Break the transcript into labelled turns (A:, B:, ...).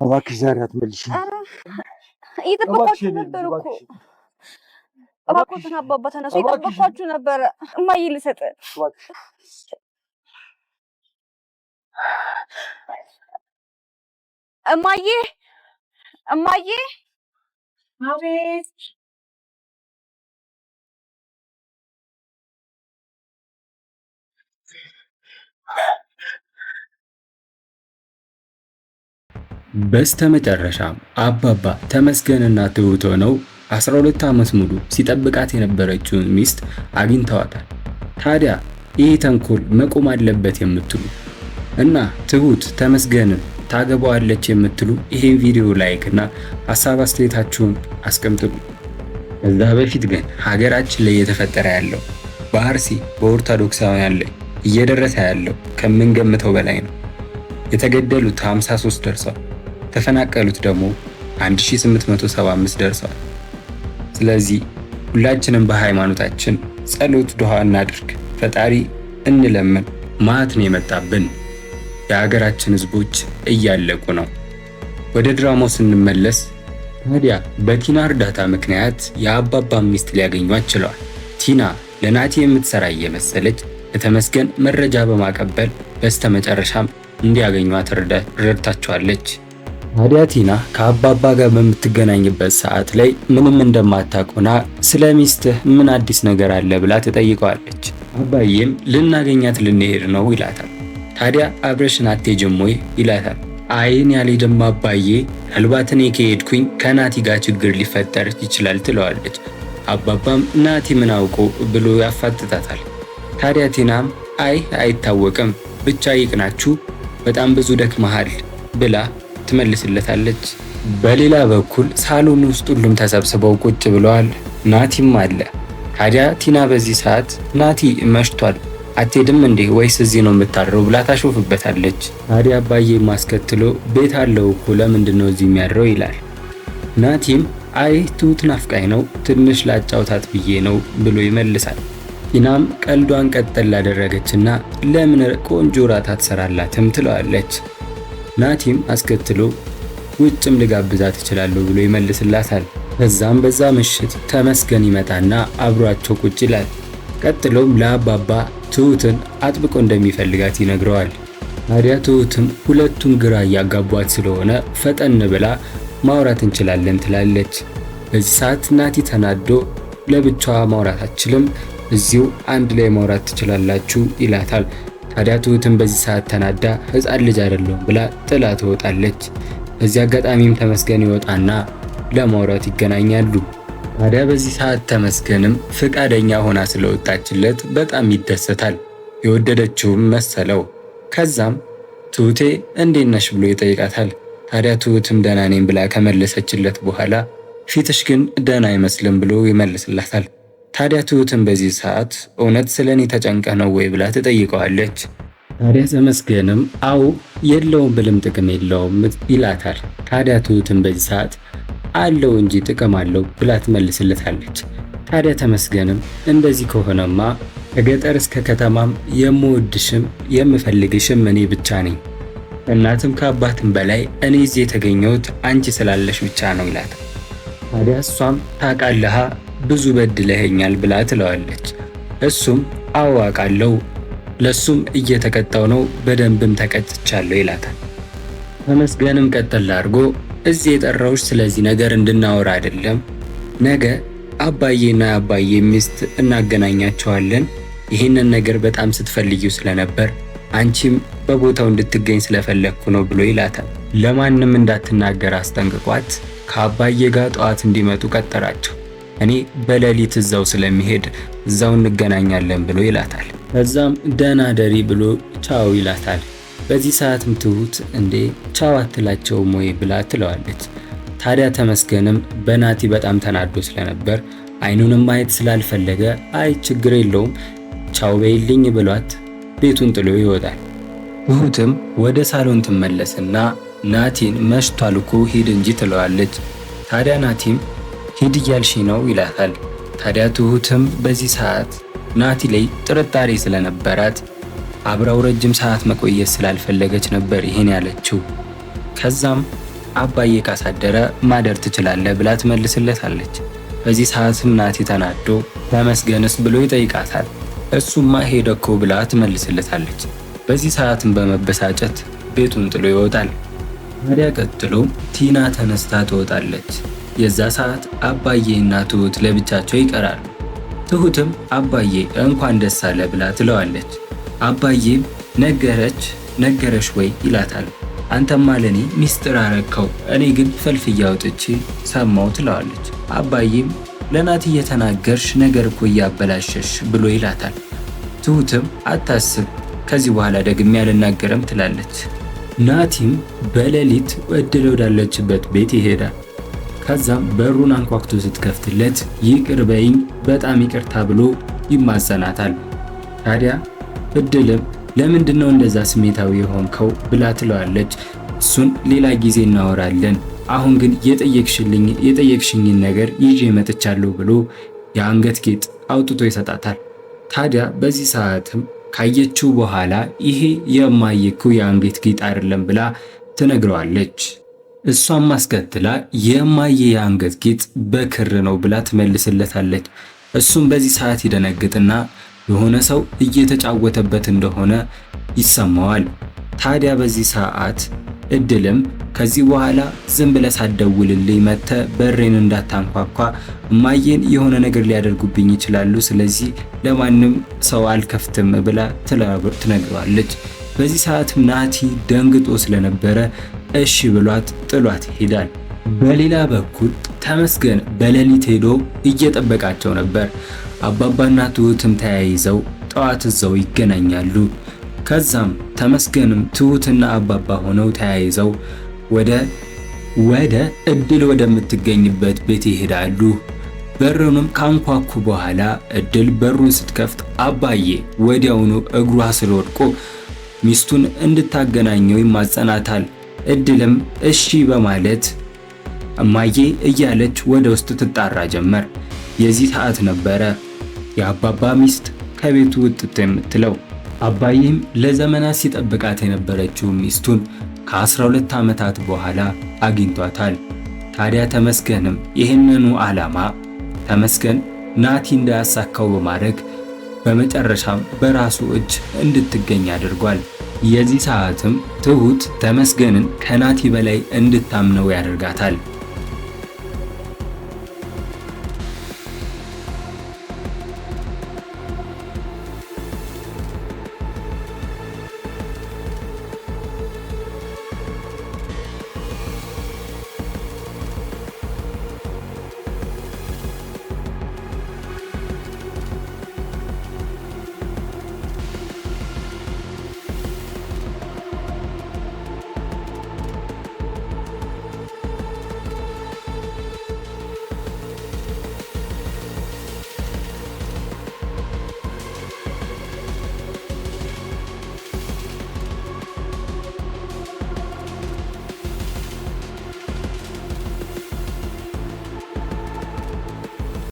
A: እባክሽ ዛሬ አትመልሽኝ።
B: እየጠበኳችሁ ነበር እኮ። እባክዎትን አባባ ተነሱ፣ እየጠበኳችሁ ነበረ። እማዬ ልሰጥ። እማዬ እማዬ።
C: አቤት።
D: በስተመጨረሻም አባባ ተመስገንና ትሁት ሆነው 12 ዓመት ሙሉ ሲጠብቃት የነበረችውን ሚስት አግኝተዋታል። ታዲያ ይህ ተንኮል መቆም አለበት የምትሉ እና ትሁት ተመስገንን ታገባዋለች የምትሉ ይሄን ቪዲዮ ላይክ እና ሐሳብ አስተያየታችሁን አስቀምጡ። ከዛ በፊት ግን ሀገራችን ላይ እየተፈጠረ ያለው በአርሲ በኦርቶዶክሳውያን ላይ እየደረሰ ያለው ከምንገምተው በላይ ነው። የተገደሉት 53 ደርሰዋል። ተፈናቀሉት ደግሞ 1875 ደርሰዋል። ስለዚህ ሁላችንም በሃይማኖታችን ጸሎት ዱዓ እናድርግ፣ ፈጣሪ እንለምን። ማት ነው የመጣብን። የሀገራችን ህዝቦች እያለቁ ነው። ወደ ድራማው ስንመለስ ታዲያ በቲና እርዳታ ምክንያት የአባባን ሚስት ሊያገኟት ችለዋል። ቲና ለናቲ የምትሰራ እየመሰለች ለተመስገን መረጃ በማቀበል በስተመጨረሻም እንዲያገኟት ረድታቸዋለች። ታዲያ ቲና ከአባባ ጋር በምትገናኝበት ሰዓት ላይ ምንም እንደማታውቅና ስለ ሚስትህ ምን አዲስ ነገር አለ ብላ ትጠይቀዋለች። አባዬም ልናገኛት ልንሄድ ነው ይላታል። ታዲያ አብረሽን አትሄጂም ወይ ይላታል። አይን ያልሄድም አባዬ፣ ምናልባት እኔ ከሄድኩኝ ከናቲ ጋር ችግር ሊፈጠር ይችላል ትለዋለች። አባባም ናቲ ምን አውቆ ብሎ ያፋጥጣታል። ታዲያ ቲናም አይታወቅም ብቻ ይቅናችሁ፣ በጣም ብዙ ደክመሃል ብላ ትመልስለታለች። በሌላ በኩል ሳሎን ውስጥ ሁሉም ተሰብስበው ቁጭ ብለዋል። ናቲም አለ። ታዲያ ቲና በዚህ ሰዓት ናቲ መሽቷል፣ አትሄድም እንዴ ወይስ እዚህ ነው የምታድረው ብላ ታሾፍበታለች። ታዲያ አባዬ ማስከትሎ ቤት አለው እኮ ለምንድን ነው እዚህ የሚያድረው ይላል። ናቲም ትሁት ናፍቃኝ ነው ትንሽ ላጫውታት ብዬ ነው ብሎ ይመልሳል። ቲናም ቀልዷን ቀጠል ላደረገችና ለምን ቆንጆ ራት አትሰራላትም ትለዋለች። ናቲም አስከትሎ ውጭም ልጋብዛት እችላለሁ ብሎ ይመልስላታል። ከዛም በዛ ምሽት ተመስገን ይመጣና አብሯቸው ቁጭ ይላል። ቀጥሎም ለአባባ ትሁትን አጥብቆ እንደሚፈልጋት ይነግረዋል። ታዲያ ትሁትም ሁለቱም ግራ እያጋቧት ስለሆነ ፈጠን ብላ ማውራት እንችላለን ትላለች። በዚህ ሰዓት ናቲ ተናዶ ለብቻዋ ማውራት አትችልም፣ እዚሁ አንድ ላይ ማውራት ትችላላችሁ ይላታል። ታዲያ ትሁትም በዚህ ሰዓት ተናዳ ሕፃን ልጅ አይደለም ብላ ጥላ ትወጣለች። በዚህ አጋጣሚም ተመስገን ይወጣና ለማውራት ይገናኛሉ። ታዲያ በዚህ ሰዓት ተመስገንም ፍቃደኛ ሆና ስለወጣችለት በጣም ይደሰታል። የወደደችውም መሰለው። ከዛም ትሁቴ እንዴት ነሽ ብሎ ይጠይቃታል። ታዲያ ትሁትም ደህና ነኝ ብላ ከመለሰችለት በኋላ ፊትሽ ግን ደህና አይመስልም ብሎ ይመልስላታል። ታዲያ ትሁትም በዚህ ሰዓት እውነት ስለኔ ተጨንቀህ ነው ወይ ብላ ትጠይቀዋለች። ታዲያ ተመስገንም አው የለውም ብልም ጥቅም የለውም ይላታል። ታዲያ ትሁትም በዚህ ሰዓት አለው እንጂ ጥቅም አለው ብላ ትመልስለታለች። ታዲያ ተመስገንም እንደዚህ ከሆነማ ከገጠር እስከ ከተማም የምወድሽም የምፈልግሽም እኔ ብቻ ነኝ፣ እናትም ከአባትም በላይ እኔ እዚህ የተገኘሁት አንቺ ስላለሽ ብቻ ነው ይላታል። ታዲያ እሷም ታውቃለህ ብዙ በድለኸኛል ብላ ትለዋለች። እሱም አዎ አውቃለሁ፣ ለሱም እየተቀጣው ነው፣ በደንብም ተቀጥቻለሁ ይላታል። ተመስገንም ቀጠል አድርጎ እዚህ የጠራሁሽ ስለዚህ ነገር እንድናወራ አይደለም፣ ነገ አባዬና አባዬ ሚስት እናገናኛቸዋለን። ይህንን ነገር በጣም ስትፈልጊው ስለነበር አንቺም በቦታው እንድትገኝ ስለፈለግኩ ነው ብሎ ይላታል። ለማንም እንዳትናገር አስጠንቅቋት ከአባዬ ጋር ጠዋት እንዲመጡ ቀጠራቸው። እኔ በሌሊት እዛው ስለሚሄድ እዛው እንገናኛለን ብሎ ይላታል። ከዛም ደህና ደሪ ብሎ ቻው ይላታል። በዚህ ሰዓትም ትሁት እንዴ ቻው አትላቸውም ወይ ብላ ትለዋለች። ታዲያ ተመስገንም በናቲ በጣም ተናዶ ስለነበር አይኑንም ማየት ስላልፈለገ ችግር የለውም ቻው በይልኝ ብሏት ቤቱን ጥሎ ይወጣል። ትሁትም ወደ ሳሎን ትመለስና ናቲን መሽቷል እኮ ሂድ እንጂ ትለዋለች። ታዲያ ናቲም ሂድ እያልሽ ነው ይላታል። ታዲያ ትሁትም በዚህ ሰዓት ናቲ ላይ ጥርጣሬ ስለነበራት አብራው ረጅም ሰዓት መቆየት ስላልፈለገች ነበር ይሄን ያለችው። ከዛም አባዬ ካሳደረ ማደር ትችላለህ ብላ ትመልስለታለች። በዚህ ሰዓትም ናቲ ተናዶ ተመስገንስ ብሎ ይጠይቃታል። እሱማ ሄደኮ ብላ ትመልስለታለች። በዚህ ሰዓትም በመበሳጨት ቤቱን ጥሎ ይወጣል። ታዲያ ቀጥሎ ቲና ተነስታ ትወጣለች። የዛ ሰዓት አባዬና ትሁት ለብቻቸው ይቀራሉ። ትሁትም አባዬ እንኳን ደስ አለ ብላ ትለዋለች። አባዬም ነገረሽ ወይ ይላታል። አንተማ ለኔ ሚስጥር አረከው፣ እኔ ግን ፈልፍዬ አውጥቼ ሰማው ትለዋለች። አባዬም ለናቲ እየተናገርሽ ነገር እኮ እያበላሸሽ ብሎ ይላታል። ትሁትም አታስብ፣ ከዚህ በኋላ ደግሜ አልናገርም ትላለች። ናቲም በሌሊት እድል ወዳለችበት ቤት ይሄዳል። ከዛም በሩን አንኳኩቶ ስትከፍትለት ይቅር በይኝ በጣም ይቅርታ ብሎ ይማጸናታል። ታዲያ እድልም ለምንድነው እንደዛ ስሜታዊ የሆንከው ብላ ትለዋለች። እሱን ሌላ ጊዜ እናወራለን፣ አሁን ግን የጠየቅሽኝን ነገር ይዤ መጥቻለሁ ብሎ የአንገት ጌጥ አውጥቶ ይሰጣታል። ታዲያ በዚህ ሰዓትም ካየችው በኋላ ይሄ የማየኩ የአንገት ጌጥ አይደለም ብላ ትነግረዋለች። እሷም ማስከትላ የማየ የአንገት ጌጥ በክር ነው ብላ ትመልስለታለች። እሱም በዚህ ሰዓት ይደነግጥና የሆነ ሰው እየተጫወተበት እንደሆነ ይሰማዋል። ታዲያ በዚህ ሰዓት እድልም ከዚህ በኋላ ዝም ብለህ ሳትደውልልኝ መጥተህ በሬን እንዳታንኳኳ፣ እማዬን የሆነ ነገር ሊያደርጉብኝ ይችላሉ፣ ስለዚህ ለማንም ሰው አልከፍትም ብላ ትነግረዋለች። በዚህ ሰዓት ናቲ ደንግጦ ስለነበረ እሺ ብሏት ጥሏት ይሄዳል። በሌላ በኩል ተመስገን በሌሊት ሄዶ እየጠበቃቸው ነበር። አባባና ትሁትም ተያይዘው ጠዋት እዛው ይገናኛሉ። ከዛም ተመስገንም ትሁትና አባባ ሆነው ተያይዘው ወደ እድል ወደምትገኝበት ቤት ይሄዳሉ። በሩንም ካንኳኩ በኋላ እድል በሩን ስትከፍት አባዬ ወዲያውኑ እግሯ ስር ወድቆ ሚስቱን እንድታገናኘው ይማጸናታል። እድልም እሺ በማለት እማዬ እያለች ወደ ውስጥ ትጣራ ጀመር። የዚህ ሰዓት ነበረ የአባባ ሚስት ከቤቱ ውጥት የምትለው። አባዬም ለዘመናት ሲጠብቃት የነበረችው ሚስቱን ከ12 ዓመታት በኋላ አግኝቷታል። ታዲያ ተመስገንም ይህንኑ ዓላማ ተመስገን ናቲ እንዳያሳካው በማድረግ በመጨረሻም በራሱ እጅ እንድትገኝ አድርጓል። የዚህ ሰዓትም ትሁት ተመስገንን ከናቲ በላይ እንድታምነው ያደርጋታል።